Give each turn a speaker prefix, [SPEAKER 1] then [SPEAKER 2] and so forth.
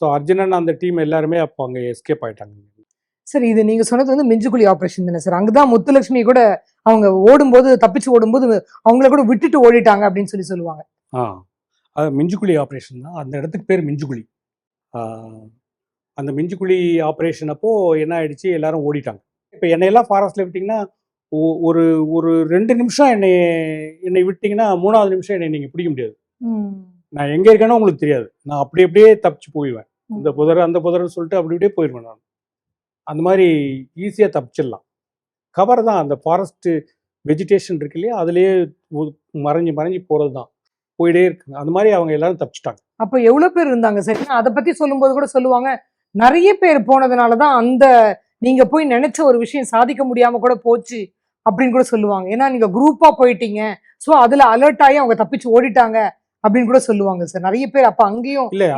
[SPEAKER 1] So Arjunan அந்த team எல்லாருமே அப்போ அங்கே எஸ்கேப் ஆயிட்டாங்க.
[SPEAKER 2] சார் இது நீங்க சொன்னது வந்து மிஞ்சுக்குழி ஆபரேஷன் தானே சார்? அங்கதான் முத்துலட்சுமி கூட அவங்க ஓடும்போது தப்பிச்சு ஓடும்போது அவங்கள கூட விட்டுட்டு ஓடிட்டாங்க அப்படின்னு சொல்லுவாங்க.
[SPEAKER 1] அது மிஞ்சுக்குழி ஆப்ரேஷன் தான். அந்த இடத்துக்கு பேர் மிஞ்சுக்குழி. அந்த மிஞ்சுக்குழி ஆப்ரேஷன் அப்போ என்ன ஆயிடுச்சு, எல்லாரும் ஓடிட்டாங்க. இப்போ என்னையெல்லாம் ஃபாரஸ்ட்ல விட்டிங்கன்னா ஒரு ஒரு 2 நிமிஷம் என்னை விட்டிங்கன்னா 3வது நிமிஷம் என்னை நீங்கள் பிடிக்க முடியாது. நான் எங்கே இருக்கேனோ உங்களுக்கு தெரியாது. நான் அப்படியே தப்பிச்சு போயிடுவேன். இந்த புதர் அந்த புதர்னு சொல்லிட்டு அப்படியே போயிடுவேன் நான். அந்த மாதிரி ஈஸியாக தப்பிச்சிடலாம். கவர் தான் அந்த ஃபாரஸ்ட் வெஜிடேஷன் இருக்கு இல்லையா, அதுலேயே மறைஞ்சு போகிறது தான், போயிட்டே இருக்குங்க. அந்த மாதிரி அவங்க எல்லாரும் தப்பிச்சிட்டாங்க.
[SPEAKER 2] அப்போ எவ்வளோ பேர் இருந்தாங்க சார்? அதை பற்றி சொல்லும்போது கூட சொல்லுவாங்க, நிறைய பேர் போனதுனால தான் அந்த நீங்க போய் நினைச்ச ஒரு விஷயம் சாதிக்க முடியாம கூட போச்சு அப்படின்னு கூட சொல்லுவாங்க. ஏன்னா நீங்க குரூப்பா போயிட்டீங்க, ஸோ அதுல அலர்ட் ஆகி அவங்க தப்பிச்சு ஓடிட்டாங்க அப்படின்னு கூட சொல்லுவாங்க சார். நிறைய பேர் அப்ப அங்கேயும்
[SPEAKER 1] இல்லை